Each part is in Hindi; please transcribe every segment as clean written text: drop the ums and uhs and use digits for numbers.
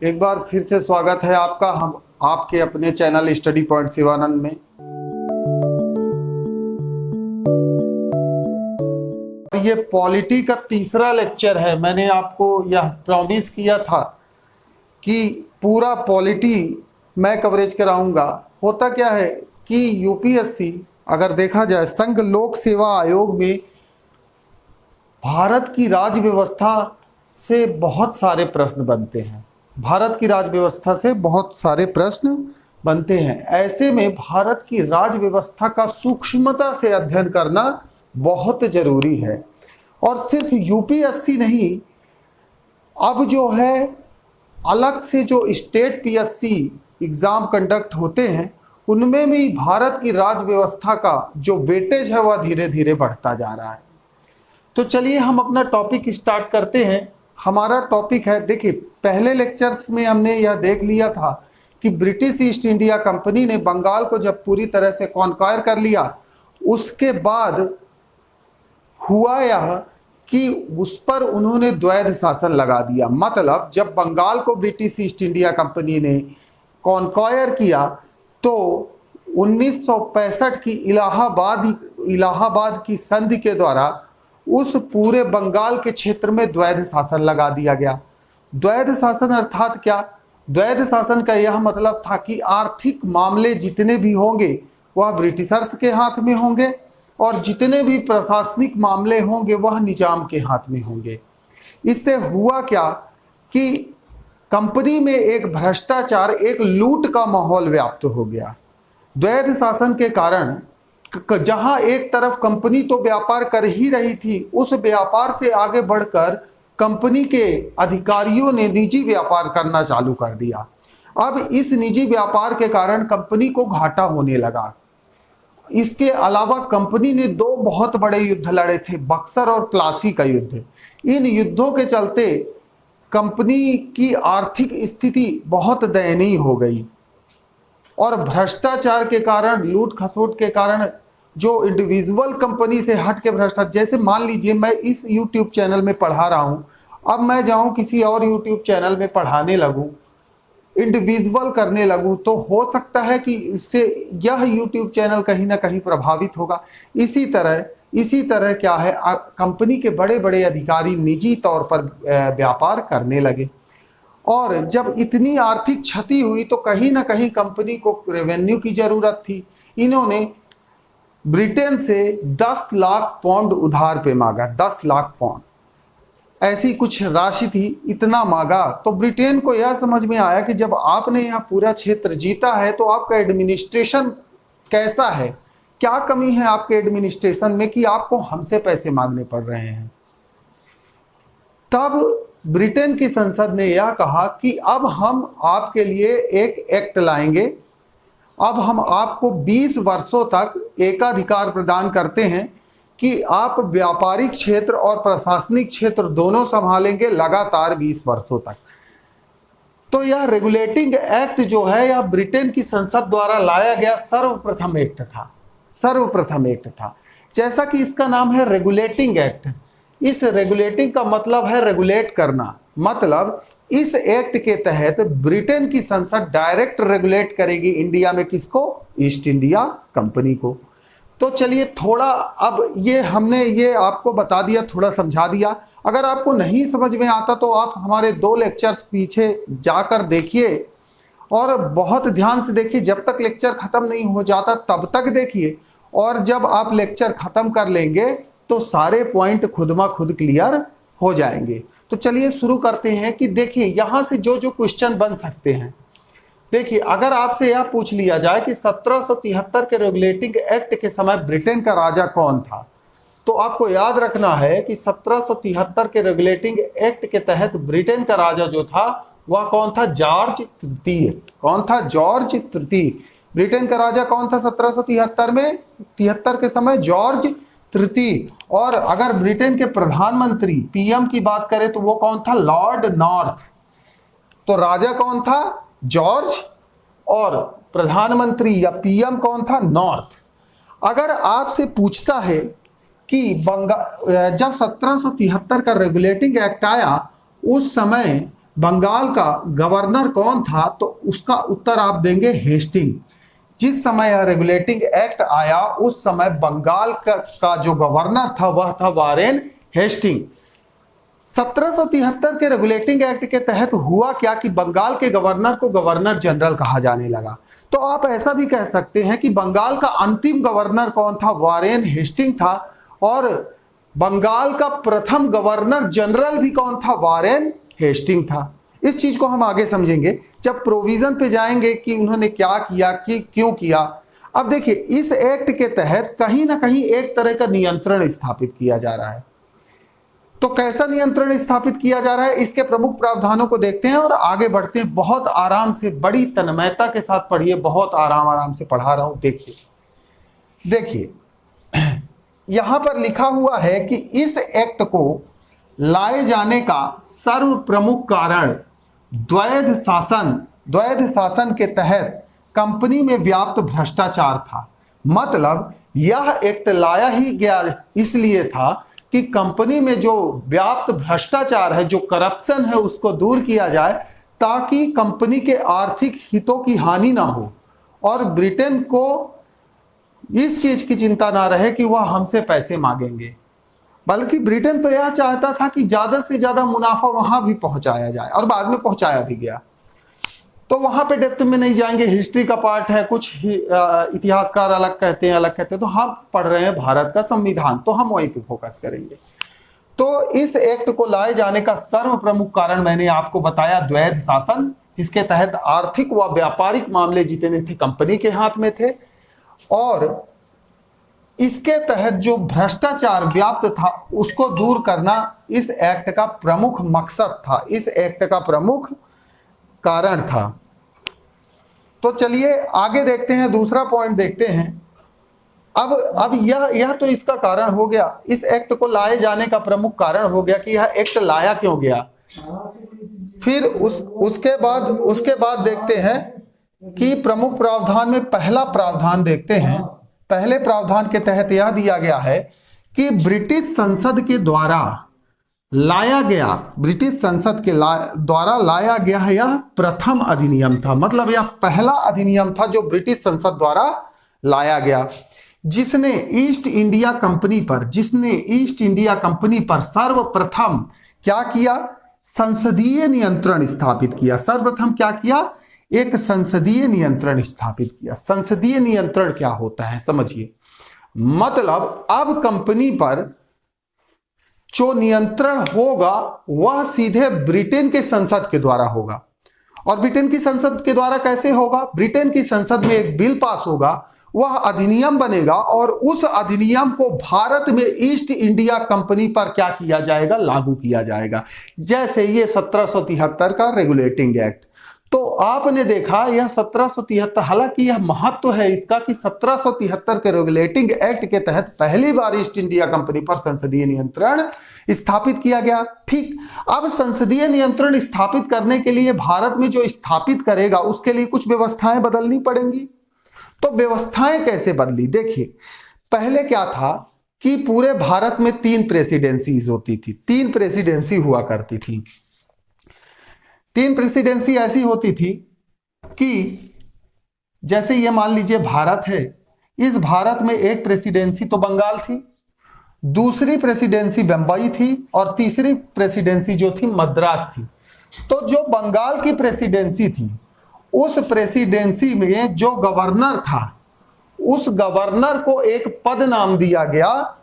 एक बार फिर से स्वागत है आपका हम आपके अपने चैनल स्टडी पॉइंट शिवानंद में। ये पॉलिटी का तीसरा लेक्चर है। मैंने आपको यह प्रॉमिस किया था कि पूरा पॉलिटी मैं कवरेज कराऊंगा। होता क्या है कि यूपीएससी अगर देखा जाए संघ लोक सेवा आयोग में भारत की राज्य व्यवस्था से बहुत सारे प्रश्न बनते हैं। भारत की राज्य व्यवस्था से बहुत सारे प्रश्न बनते हैं। ऐसे में भारत की राज्य व्यवस्था का सूक्ष्मता से अध्ययन करना बहुत जरूरी है। और सिर्फ यूपीएससी नहीं, अब जो है अलग से जो स्टेट पीएससी एग्जाम कंडक्ट होते हैं उनमें भी भारत की राज्य व्यवस्था का जो वेटेज है वह धीरे धीरे बढ़ता जा रहा है। तो चलिए हम अपना टॉपिक स्टार्ट करते हैं। हमारा टॉपिक है, देखिए पहले लेक्चर्स में हमने यह देख लिया था कि ब्रिटिश ईस्ट इंडिया कंपनी ने बंगाल को जब पूरी तरह से कॉन्क्वायर कर लिया, उसके बाद हुआ यह कि उस पर उन्होंने द्वैध शासन लगा दिया। मतलब जब बंगाल को ब्रिटिश ईस्ट इंडिया कंपनी ने कॉन्क्वायर किया तो 1965 की इलाहाबाद की संधि के द्वारा उस पूरे बंगाल के क्षेत्र में द्वैध शासन लगा दिया गया। द्वैध शासन अर्थात क्या? द्वैध शासन का यह मतलब था कि आर्थिक मामले जितने भी होंगे वह ब्रिटिशर्स के हाथ में होंगे और जितने भी प्रशासनिक मामले होंगे वह निजाम के हाथ में होंगे। इससे हुआ क्या कि कंपनी में एक भ्रष्टाचार, एक लूट का माहौल व्याप्त हो गया। द्वैध शासन के कारण जहां एक तरफ कंपनी तो व्यापार कर ही रही थी, उस व्यापार से आगे बढ़कर कंपनी के अधिकारियों ने निजी व्यापार करना चालू कर दिया। अब इस निजी व्यापार के कारण कंपनी को घाटा होने लगा। इसके अलावा कंपनी ने दो बहुत बड़े युद्ध लड़े थे, बक्सर और प्लासी का युद्ध। इन युद्धों के चलते कंपनी की आर्थिक स्थिति बहुत दयनीय हो गई और भ्रष्टाचार के कारण, लूट खसोट के कारण जो इंडिविजुअल कंपनी से हट के भ्रष्टाचार, जैसे मान लीजिए मैं इस YouTube चैनल में पढ़ा रहा हूं, अब मैं जाऊं किसी और YouTube चैनल में पढ़ाने लगूं, इंडिविजुअल करने लगूं, तो हो सकता है कि इससे यह YouTube चैनल कहीं ना कहीं प्रभावित होगा। इसी तरह क्या है, कंपनी के बड़े बड़े अधिकारी निजी तौर पर व्यापार करने लगे और जब इतनी आर्थिक क्षति हुई तो कहीं ना कहीं कंपनी को रेवेन्यू की जरूरत थी। इन्होंने ब्रिटेन से 10 लाख पाउंड उधार पे मांगा। 10 लाख पाउंड ऐसी कुछ राशि थी, इतना मांगा। तो ब्रिटेन को यह समझ में आया कि जब आपने यह पूरा क्षेत्र जीता है तो आपका एडमिनिस्ट्रेशन कैसा है, क्या कमी है आपके एडमिनिस्ट्रेशन में कि आपको हमसे पैसे मांगने पड़ रहे हैं। तब ब्रिटेन की संसद ने यह कहा कि अब हम आपके लिए एक एक्ट लाएंगे। अब हम आपको 20 वर्षों तक एकाधिकार प्रदान करते हैं कि आप व्यापारिक क्षेत्र और प्रशासनिक क्षेत्र दोनों संभालेंगे लगातार 20 वर्षों तक। तो यह रेगुलेटिंग एक्ट जो है यह ब्रिटेन की संसद द्वारा लाया गया सर्वप्रथम एक्ट था। जैसा कि इसका नाम है रेगुलेटिंग एक्ट। इस रेगुलेटिंग का मतलब है रेगुलेट करना। मतलब इस एक्ट के तहत ब्रिटेन की संसद डायरेक्ट रेगुलेट करेगी इंडिया में किसको? ईस्ट इंडिया कंपनी को। तो चलिए थोड़ा अब ये हमने ये आपको बता दिया, थोड़ा समझा दिया। अगर आपको नहीं समझ में आता तो आप हमारे 2 लेक्चर्स पीछे जाकर देखिए और बहुत ध्यान से देखिए। जब तक लेक्चर खत्म नहीं हो जाता तब तक देखिए और जब आप लेक्चर खत्म कर लेंगे तो सारे पॉइंट खुद ब खुद क्लियर हो जाएंगे। तो चलिए शुरू करते हैं कि देखिए यहाँ से जो जो क्वेश्चन बन सकते हैं। देखिए अगर आपसे यह पूछ लिया जाए कि 1773 के रेगुलेटिंग एक्ट के समय ब्रिटेन का राजा कौन था, तो आपको याद रखना है कि 1773 के रेगुलेटिंग एक्ट के तहत ब्रिटेन का राजा जो था वह कौन था? जॉर्ज तृतीय। कौन था? जॉर्ज तृतीय। ब्रिटेन का राजा कौन था 1773 में? 73 के समय जॉर्ज तृतीय। और अगर ब्रिटेन के प्रधानमंत्री पीएम की बात करें तो वो कौन था? Lord north. तो राजा कौन था? जॉर्ज और प्रधानमंत्री या पीएम कौन था? नॉर्थ। अगर आपसे पूछता है कि जब 1773 का रेगुलेटिंग एक्ट आया उस समय बंगाल का गवर्नर कौन था, तो उसका उत्तर आप देंगे हेस्टिंग। जिस समय यह रेगुलेटिंग एक्ट आया उस समय बंगाल का जो गवर्नर था वह था वारेन हेस्टिंग। 1773 के रेगुलेटिंग एक्ट के तहत हुआ क्या कि बंगाल के गवर्नर को गवर्नर जनरल कहा जाने लगा। तो आप ऐसा भी कह सकते हैं कि बंगाल का अंतिम गवर्नर कौन था, वारेन हेस्टिंग था, और बंगाल का प्रथम गवर्नर जनरल भी कौन था, वारेन हेस्टिंग था। इस चीज को हम आगे समझेंगे जब प्रोविजन पे जाएंगे कि उन्होंने क्या किया, कि क्यों किया। अब देखिए, इस एक्ट के तहत कहीं ना कहीं एक तरह का नियंत्रण स्थापित किया जा रहा है। तो कैसा नियंत्रण स्थापित किया जा रहा है, इसके प्रमुख प्रावधानों को देखते हैं और आगे बढ़ते हैं। बहुत आराम से, बड़ी तन्मयता के साथ पढ़िए, बहुत आराम से पढ़ा रहा हूं। देखिए यहां पर लिखा हुआ है कि इस एक्ट को लाए जाने का सर्व प्रमुख कारण द्वैध शासन के तहत कंपनी में व्याप्त भ्रष्टाचार था। मतलब यह एक्ट लाया ही गया इसलिए था कि कंपनी में जो व्याप्त भ्रष्टाचार है, जो करप्शन है, उसको दूर किया जाए ताकि कंपनी के आर्थिक हितों की हानि ना हो और ब्रिटेन को इस चीज की चिंता ना रहे कि वह हमसे पैसे मांगेंगे, बल्कि ब्रिटेन तो यह चाहता था कि ज्यादा से ज्यादा मुनाफा वहां भी पहुंचाया जाए, और बाद में पहुंचाया भी गया। तो वहां पे डेप्थ में नहीं जाएंगे, हिस्ट्री का पार्ट है, कुछ इतिहासकार अलग कहते हैं, तो हम पढ़ रहे हैं भारत का संविधान, तो हम वहीं पे फोकस करेंगे। तो इस एक्ट को लाए जाने का सर्व प्रमुख कारण मैंने आपको बताया, द्वैध शासन, जिसके तहत आर्थिक व व्यापारिक मामले जितने थे कंपनी के हाथ में थे, और इसके तहत जो भ्रष्टाचार व्याप्त था उसको दूर करना इस एक्ट का प्रमुख मकसद था, इस एक्ट का प्रमुख कारण था। तो चलिए आगे देखते हैं, दूसरा पॉइंट देखते हैं। अब यह तो इसका कारण हो गया, इस एक्ट को लाए जाने का प्रमुख कारण हो गया कि यह एक्ट लाया क्यों गया। फिर उसके बाद देखते हैं कि प्रमुख प्रावधान में पहला प्रावधान देखते हैं। पहले प्रावधान के तहत यह दिया गया है कि ब्रिटिश संसद के द्वारा लाया गया यह प्रथम अधिनियम था। मतलब यह पहला अधिनियम था जो ब्रिटिश संसद द्वारा लाया गया, जिसने ईस्ट इंडिया कंपनी पर सर्वप्रथम क्या किया, संसदीय नियंत्रण स्थापित किया। सर्वप्रथम क्या किया, एक संसदीय नियंत्रण स्थापित किया। संसदीय नियंत्रण क्या होता है समझिए। मतलब अब कंपनी पर जो नियंत्रण होगा वह सीधे ब्रिटेन के संसद के द्वारा होगा। और ब्रिटेन की संसद के द्वारा कैसे होगा, ब्रिटेन की संसद में एक बिल पास होगा, वह अधिनियम बनेगा और उस अधिनियम को भारत में ईस्ट इंडिया कंपनी पर क्या किया जाएगा, लागू किया जाएगा। जैसे ये 1773 का रेगुलेटिंग एक्ट। तो आपने देखा यह 1773, हालांकि यह महत्व है इसका कि 1773 के रेगुलेटिंग एक्ट के तहत पहली बार ईस्ट इंडिया कंपनी पर संसदीय नियंत्रण स्थापित किया गया। ठीक, अब संसदीय नियंत्रण स्थापित करने के लिए भारत में जो स्थापित करेगा उसके लिए कुछ व्यवस्थाएं बदलनी पड़ेंगी। तो व्यवस्थाएं कैसे बदली, देखिए पहले क्या था कि पूरे भारत में 3 प्रेसिडेंसीज होती थी, 3 प्रेसिडेंसी हुआ करती थी। 3 प्रेसिडेंसी ऐसी होती थी कि जैसे ये मान लीजिए भारत है, इस भारत में एक प्रेसिडेंसी तो बंगाल थी, दूसरी प्रेसिडेंसी बंबई थी और तीसरी प्रेसिडेंसी जो थी मद्रास थी। तो जो बंगाल की प्रेसिडेंसी थी उस प्रेसिडेंसी में जो गवर्नर था उस गवर्नर को एक पद नाम दिया गया।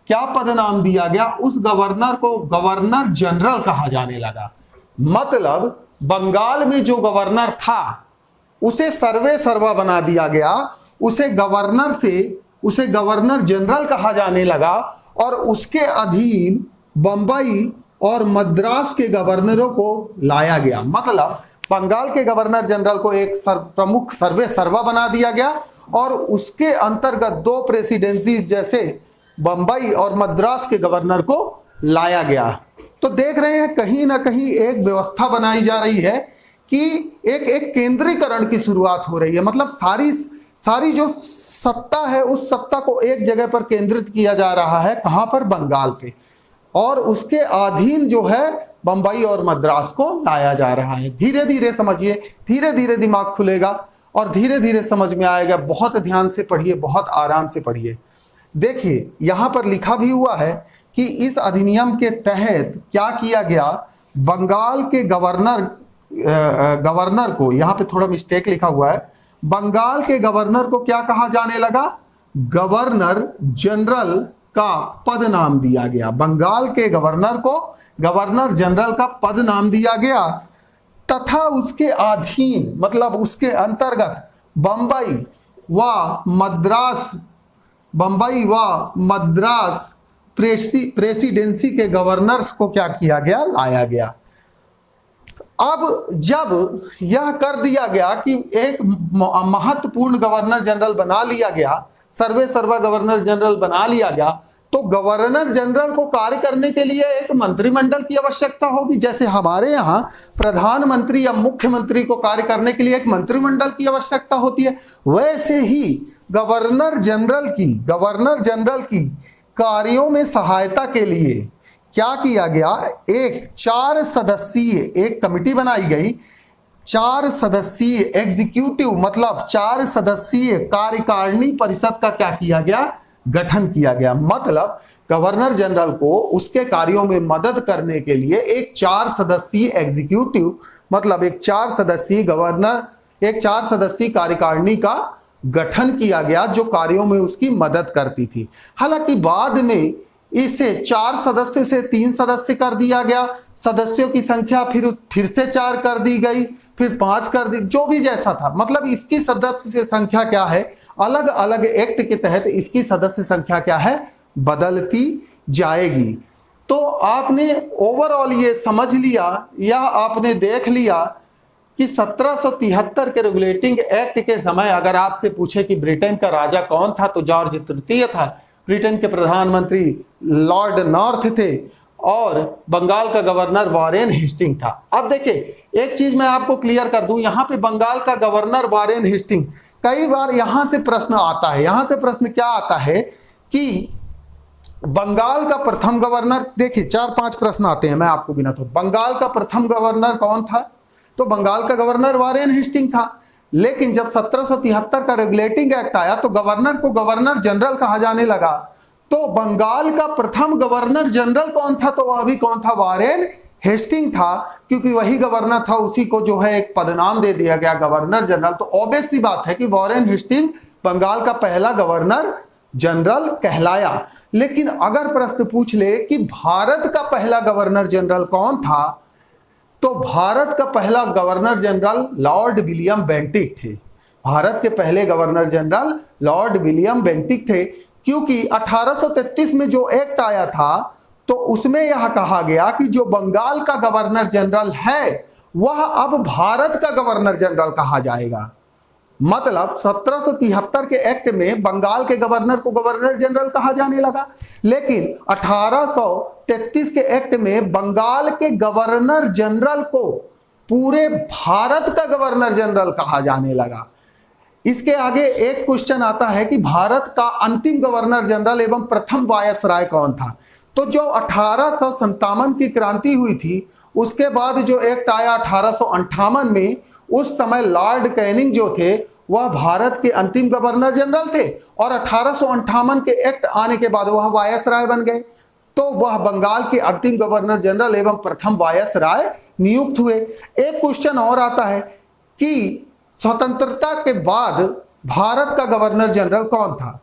क्या पद नाम दिया गया, उस गवर्नर को गवर्नर जनरल कहा जाने लगा। मतलब बंगाल में जो गवर्नर था उसे सर्वे सर्वा बना दिया गया, उसे गवर्नर जनरल कहा जाने लगा और उसके अधीन बंबई और मद्रास के गवर्नरों को लाया गया। मतलब बंगाल के गवर्नर जनरल को एक प्रमुख सर्वे सर्वा बना दिया गया और उसके अंतर्गत 2 प्रेसिडेंसीज जैसे बंबई और मद्रास के गवर्नर को लाया गया। तो देख रहे हैं कहीं ना कहीं एक व्यवस्था बनाई जा रही है कि एक केंद्रीकरण की शुरुआत हो रही है। मतलब सारी जो सत्ता है उस सत्ता को एक जगह पर केंद्रित किया जा रहा है, कहां पर, बंगाल पे। और उसके अधीन जो है बंबई और मद्रास को लाया जा रहा है। धीरे धीरे समझिए, धीरे धीरे दिमाग खुलेगा और धीरे धीरे समझ में आएगा। बहुत ध्यान से पढ़िए, बहुत आराम से पढ़िए। देखिए यहाँ पर लिखा भी हुआ है कि इस अधिनियम के तहत क्या किया गया, बंगाल के गवर्नर को, यहाँ पे थोड़ा मिस्टेक लिखा हुआ है, बंगाल के गवर्नर को क्या कहा जाने लगा, गवर्नर जनरल का पद नाम दिया गया। बंगाल के गवर्नर को गवर्नर जनरल का पद नाम दिया गया तथा उसके अधीन मतलब उसके अंतर्गत बंबई व मद्रास प्रेसिडेंसी के गवर्नर्स को क्या किया गया, लाया गया। अब जब यह कर दिया गया कि एक महत्वपूर्ण गवर्नर जनरल बना लिया गया, सर्वा गवर्नर जनरल बना लिया गया, तो गवर्नर जनरल को कार्य करने के लिए एक मंत्रिमंडल की आवश्यकता होगी। जैसे हमारे यहाँ प्रधानमंत्री या मुख्यमंत्री को कार्य करने के लिए एक मंत्रिमंडल की आवश्यकता होती है, वैसे ही गवर्नर जनरल की कार्यों में सहायता के लिए क्या किया गया, एक 4 सदस्यीय एक कमिटी बनाई गई। 4 सदस्यीय एग्जीक्यूटिव मतलब 4 सदस्यीय कार्यकारिणी परिषद का क्या किया गया, गठन किया गया। मतलब गवर्नर जनरल को उसके कार्यों में मदद करने के लिए एक 4 सदस्यीय एग्जीक्यूटिव मतलब एक 4 सदस्यीय एक 4 सदस्यीय कार्यकारिणी का गठन किया गया जो कार्यों में उसकी मदद करती थी। हालांकि बाद में इसे 4 सदस्य से 3 सदस्य कर दिया गया, सदस्यों की संख्या फिर से 4 कर दी गई, फिर 5 कर दी, जो भी जैसा था। मतलब इसकी सदस्य संख्या क्या है, अलग अलग एक्ट के तहत इसकी सदस्य संख्या क्या है, बदलती जाएगी। तो आपने ओवरऑल ये समझ लिया या आपने देख लिया कि 1773 के रेगुलेटिंग एक्ट के समय अगर आपसे पूछे कि ब्रिटेन का राजा कौन था तो जॉर्ज तृतीय था, ब्रिटेन के प्रधानमंत्री लॉर्ड नॉर्थ थे और बंगाल का गवर्नर वॉरेन हेस्टिंग था। अब देखिए एक चीज मैं आपको क्लियर कर दूं, यहाँ पे बंगाल का गवर्नर वॉरेन हेस्टिंग, कई बार यहां से प्रश्न आता है। यहां से प्रश्न क्या आता है कि बंगाल का प्रथम गवर्नर, देखिए 4-5 प्रश्न आते हैं, मैं आपको गिना तो बंगाल का प्रथम गवर्नर कौन था, तो बंगाल का गवर्नर वॉरेन हेस्टिंग था। लेकिन जब 1773 का रेगुलेटिंग एक्ट आया तो गवर्नर को गवर्नर जनरल कहा जाने लगा। तो बंगाल का प्रथम गवर्नर जनरल कौन था, तो वह भी कौन था, वॉरेन हेस्टिंग था, क्योंकि वही गवर्नर था, उसी को जो है एक पदनाम दे दिया गया गवर्नर जनरल। तो ऑब्वियस सी बात है कि वॉरेन हेस्टिंग बंगाल का पहला गवर्नर जनरल कहलाया। लेकिन अगर प्रश्न पूछ ले कि भारत का पहला गवर्नर जनरल कौन था, तो भारत का पहला governor general Lord William Bentinck थे। भारत के पहले governor general Lord William Bentinck थे, क्योंकि 1833 में जो एक्ट आया था तो उसमें यह कहा गया कि जो बंगाल का गवर्नर जनरल है वह अब भारत का गवर्नर जनरल कहा जाएगा। मतलब 1773 के एक्ट में बंगाल के गवर्नर को गवर्नर जनरल कहा जाने लगा, लेकिन 1833 के एक्ट में बंगाल के गवर्नर जनरल को पूरे भारत का गवर्नर जनरल कहा जाने लगा। इसके आगे एक क्वेश्चन आता है कि भारत का अंतिम गवर्नर जनरल एवं प्रथम वायसराय कौन था। तो जो 1857 की क्रांति हुई थी उसके बाद जो एक्ट आया 1858 में, उस समय लॉर्ड कैनिंग जो थे वह भारत के अंतिम गवर्नर जनरल थे और 1858 के एक्ट आने के बाद वह वायसराय बन गए। तो वह बंगाल के अंतिम गवर्नर जनरल एवं प्रथम वायसराय नियुक्त हुए। एक क्वेश्चन और आता है कि स्वतंत्रता के बाद भारत का गवर्नर जनरल कौन था,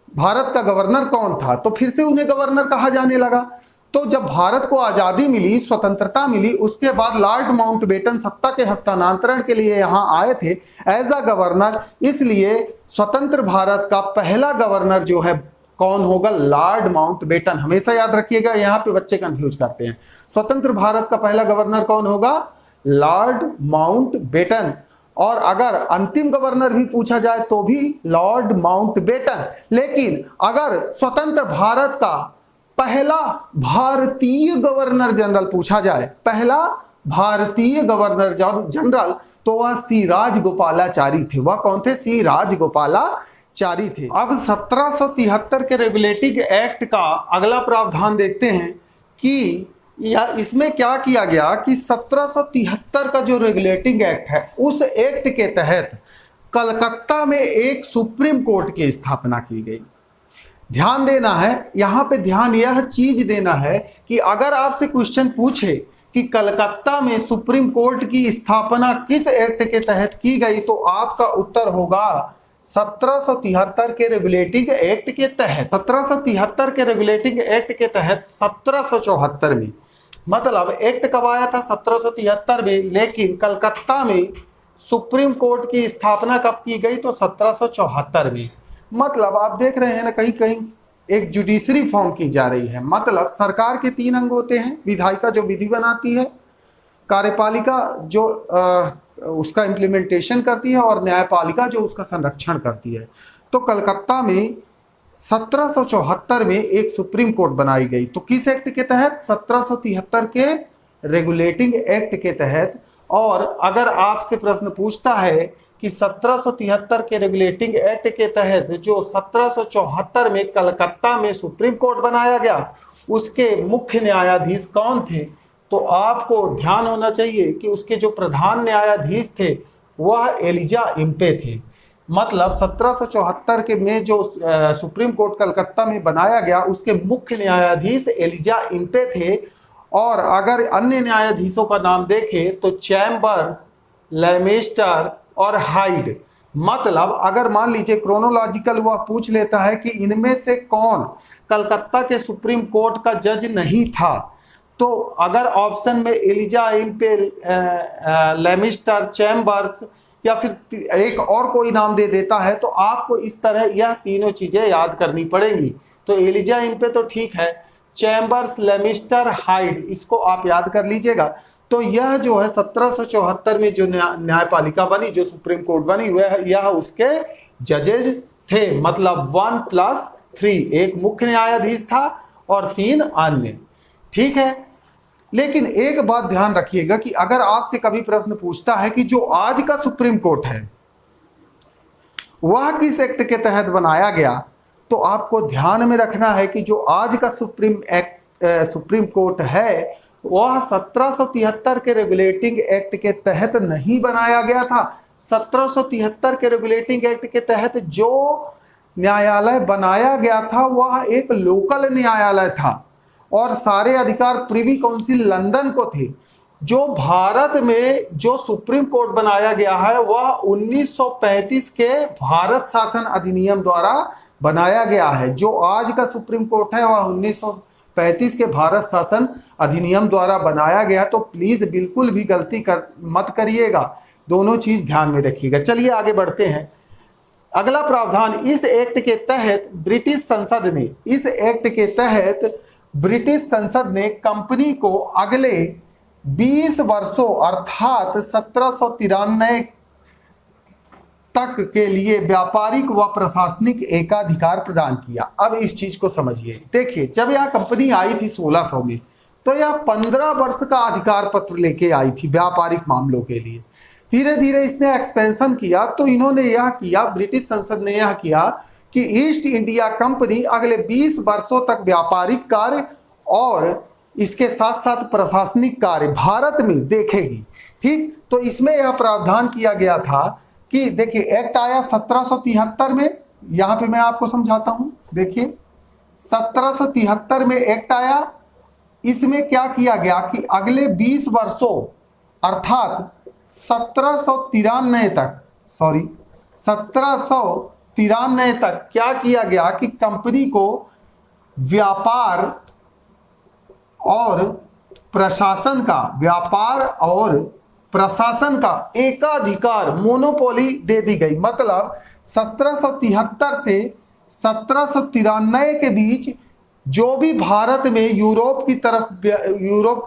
भारत का गवर्नर कौन था, तो फिर से उन्हें गवर्नर कहा जाने लगा। तो जब भारत को आज़ादी मिली, स्वतंत्रता मिली, उसके बाद लॉर्ड माउंटबेटन सत्ता के हस्तांतरण के लिए यहाँ आए थे एज अ गवर्नर। इसलिए स्वतंत्र भारत का पहला गवर्नर जो है कौन होगा, लॉर्ड माउंटबेटन। हमेशा याद रखिएगा, यहाँ पे बच्चे कंफ्यूज करते हैं। स्वतंत्र भारत का पहला गवर्नर कौन होगा, लॉर्ड माउंटबेटन। और अगर अंतिम गवर्नर भी पूछा जाए तो भी लॉर्ड माउंटबेटन। लेकिन अगर स्वतंत्र भारत का पहला भारतीय गवर्नर जनरल पूछा जाए, पहला भारतीय गवर्नर जनरल, तो वह सी राजगोपालाचारी थे। वह कौन थे, सी राजगोपालाचारी थे। अब 1773 के रेगुलेटिंग एक्ट का अगला प्रावधान देखते हैं कि यह इसमें क्या किया गया कि 1773 का जो रेगुलेटिंग एक्ट है, उस एक्ट के तहत कलकत्ता में एक सुप्रीम कोर्ट की स्थापना की गई। ध्यान देना है, यहाँ पे ध्यान यह चीज देना है कि अगर आपसे क्वेश्चन पूछे कि कलकत्ता में सुप्रीम कोर्ट की स्थापना किस एक्ट के तहत की गई, तो आपका उत्तर होगा 1773 के रेगुलेटिंग एक्ट के तहत। 1773 के रेगुलेटिंग एक्ट के तहत 1774 में, मतलब एक्ट कब आया था 1773 में, लेकिन कलकत्ता में सुप्रीम कोर्ट की स्थापना कब की गई, तो 1774 में। मतलब आप देख रहे हैं ना, कहीं कहीं एक जुडिशरी फॉर्म की जा रही है। मतलब सरकार के 3 अंग होते हैं, विधायिका जो विधि बनाती है, कार्यपालिका जो उसका इम्प्लीमेंटेशन करती है, और न्यायपालिका जो उसका संरक्षण करती है। तो कलकत्ता में 1774 में एक सुप्रीम कोर्ट बनाई गई। तो किस एक्ट के तहत? 1773 के रेगुलेटिंग एक्ट के तहत। और अगर आपसे प्रश्न पूछता है कि 1773 के रेगुलेटिंग एक्ट के तहत जो 1774 में कलकत्ता में सुप्रीम कोर्ट बनाया गया, उसके मुख्य न्यायाधीश कौन थे, तो आपको ध्यान होना चाहिए कि उसके जो प्रधान न्यायाधीश थे वह एलिजा इम्पे थे। मतलब 1774 के में जो सुप्रीम कोर्ट कलकत्ता में बनाया गया, उसके मुख्य न्यायाधीश एलिजा इम्पे थे। और अगर अन्य न्यायाधीशों का नाम देखें तो चैम्बर्स, लेमेस्टर और हाइड। मतलब अगर मान लीजिए क्रोनोलॉजिकल वह पूछ लेता है कि इनमें से कौन कलकत्ता के सुप्रीम कोर्ट का जज नहीं था, तो अगर ऑप्शन में एलिजा इम्पे, लेमिस्टर, चैम्बर्स या फिर एक और कोई नाम दे देता है, तो आपको इस तरह यह तीनों चीजें याद करनी पड़ेंगी। तो एलिजा इम्पे तो ठीक है, चैम्बर्स, लेमिस्टर, हाइड, इसको आप याद कर लीजिएगा। तो यह जो है 1774 में जो न्यायपालिका बनी, जो सुप्रीम कोर्ट बनी, वह यह उसके जजेज थे। मतलब 1+3, एक मुख्य न्यायाधीश था और 3 अन्य। ठीक है, लेकिन एक बात ध्यान रखिएगा कि अगर आपसे कभी प्रश्न पूछता है कि जो आज का सुप्रीम कोर्ट है वह किस एक्ट के तहत बनाया गया, तो आपको ध्यान में रखना है कि जो आज का सुप्रीम कोर्ट है वह 1773 के रेगुलेटिंग एक्ट के तहत नहीं बनाया गया था। 1773 के रेगुलेटिंग एक्ट के तहत जो न्यायालय बनाया गया था वह एक लोकल न्यायालय था और सारे अधिकार प्रिवी काउंसिल लंदन को थे। जो भारत में जो सुप्रीम कोर्ट बनाया गया है वह 1935 के भारत शासन अधिनियम द्वारा बनाया गया है। जो आज का सुप्रीम कोर्ट है वह 1935 के भारत शासन अधिनियम द्वारा बनाया गया। तो प्लीज बिल्कुल भी गलती मत करिएगा, दोनों चीज ध्यान में रखिएगा। चलिए आगे बढ़ते हैं। अगला प्रावधान, इस एक्ट के तहत ब्रिटिश संसद ने कंपनी को अगले 20 वर्षों अर्थात 1793 तक के लिए व्यापारिक व प्रशासनिक एकाधिकार प्रदान किया। अब इस चीज को समझिए। देखिए, जब यह कंपनी आई थी 1600 में, तो यह 15 वर्ष का अधिकार पत्र लेके आई थी व्यापारिक मामलों के लिए। धीरे धीरे इसने एक्सपेंशन किया, तो इन्होंने यह किया, ब्रिटिश संसद ने यह किया कि ईस्ट इंडिया कंपनी अगले 20 वर्षों तक व्यापारिक कार्य और इसके साथ साथ प्रशासनिक कार्य भारत में देखेगी। ठीक, तो इसमें यह प्रावधान किया गया था कि देखिए, एक्ट आया 1773 में, यहां पे मैं आपको समझाता हूं। देखिए 1773 में एक्ट आया। इसमें क्या किया गया कि अगले 20 वर्षों अर्थात 1793 तक क्या किया गया कि कंपनी को व्यापार और प्रशासन का एकाधिकार मोनोपोली दे दी गई। मतलब 1773 से 1793 के बीच जो भी भारत में यूरोप की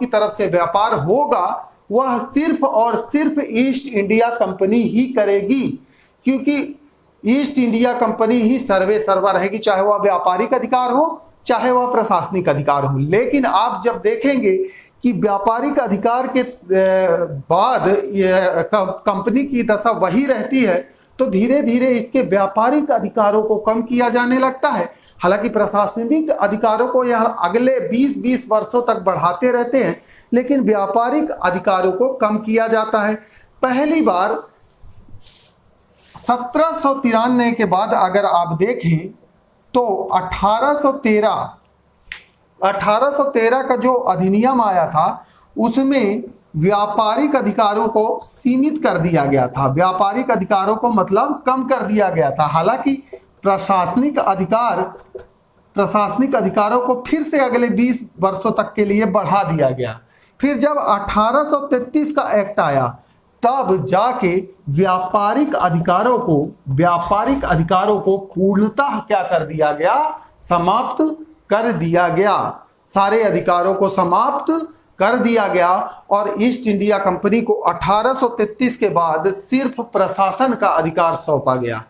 तरफ से व्यापार होगा वह सिर्फ और सिर्फ ईस्ट इंडिया कंपनी ही करेगी, क्योंकि ईस्ट इंडिया कंपनी ही सर्वे सर्वा रहेगी, चाहे वह व्यापारिक अधिकार हो चाहे वह प्रशासनिक अधिकार हो। लेकिन आप जब देखेंगे कि व्यापारिक अधिकार के बाद कंपनी की दशा वही रहती है, तो धीरे धीरे इसके व्यापारिक अधिकारों को कम किया जाने लगता है। हालांकि प्रशासनिक अधिकारों को यह अगले 20-20 वर्षों तक बढ़ाते रहते हैं, लेकिन व्यापारिक अधिकारों को कम किया जाता है। पहली बार 1793 के बाद अगर आप देखें तो 1813 का जो अधिनियम आया था उसमें व्यापारिक अधिकारों को सीमित कर दिया गया था। व्यापारिक अधिकारों को मतलब कम कर दिया गया था। हालांकि प्रशासनिक अधिकारों को फिर से अगले 20 वर्षों तक के लिए बढ़ा दिया गया। फिर जब 1833 का एक्ट आया तब जाके व्यापारिक अधिकारों को पूर्णतः क्या कर दिया गया, समाप्त कर दिया गया। सारे अधिकारों को समाप्त कर दिया गया और ईस्ट इंडिया कंपनी को 1833 के बाद सिर्फ प्रशासन का अधिकार सौंपा गया।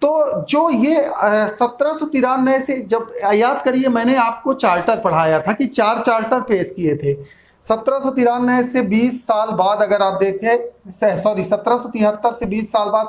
तो जो ये 1793 से, जब याद करिए मैंने आपको चार्टर पढ़ाया था कि 4 चार्टर पेश किए थे। 1793 से 20 साल बाद अगर आप देखें, 1773 से 20 साल बाद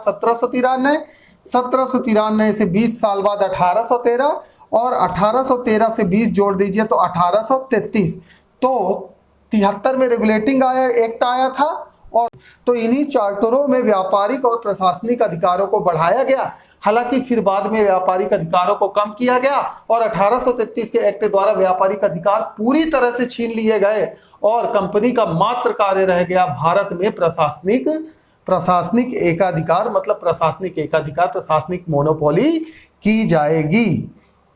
1793 से 20 साल बाद 1813 और 1813 से 20 जोड़ दीजिए तो 1833। तो 73 में रेगुलेटिंग एक्ट आया था और तो इन्हीं चार्टरों में व्यापारिक और प्रशासनिक अधिकारों को बढ़ाया गया। हालांकि फिर बाद में व्यापारिक अधिकारों को कम किया गया और 1833 के एक्ट द्वारा व्यापारिक अधिकार पूरी तरह से छीन लिए गए और कंपनी का मात्र कार्य रह गया भारत में प्रशासनिक एकाधिकार, मतलब प्रशासनिक मोनोपोली की जाएगी।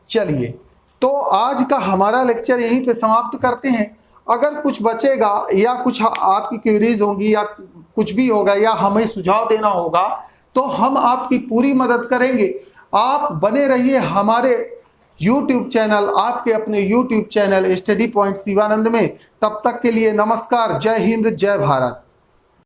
चलिए, तो आज का हमारा लेक्चर यहीं पे समाप्त करते हैं। अगर कुछ बचेगा या कुछ आपकी क्वेरीज होंगी या कुछ भी होगा या हमें सुझाव देना होगा तो हम आपकी पूरी मदद करेंगे। आप बने रहिए हमारे YouTube चैनल, आपके अपने YouTube channel study point Shivanand में। तब तक के लिए नमस्कार, जय हिंद, जय भारत।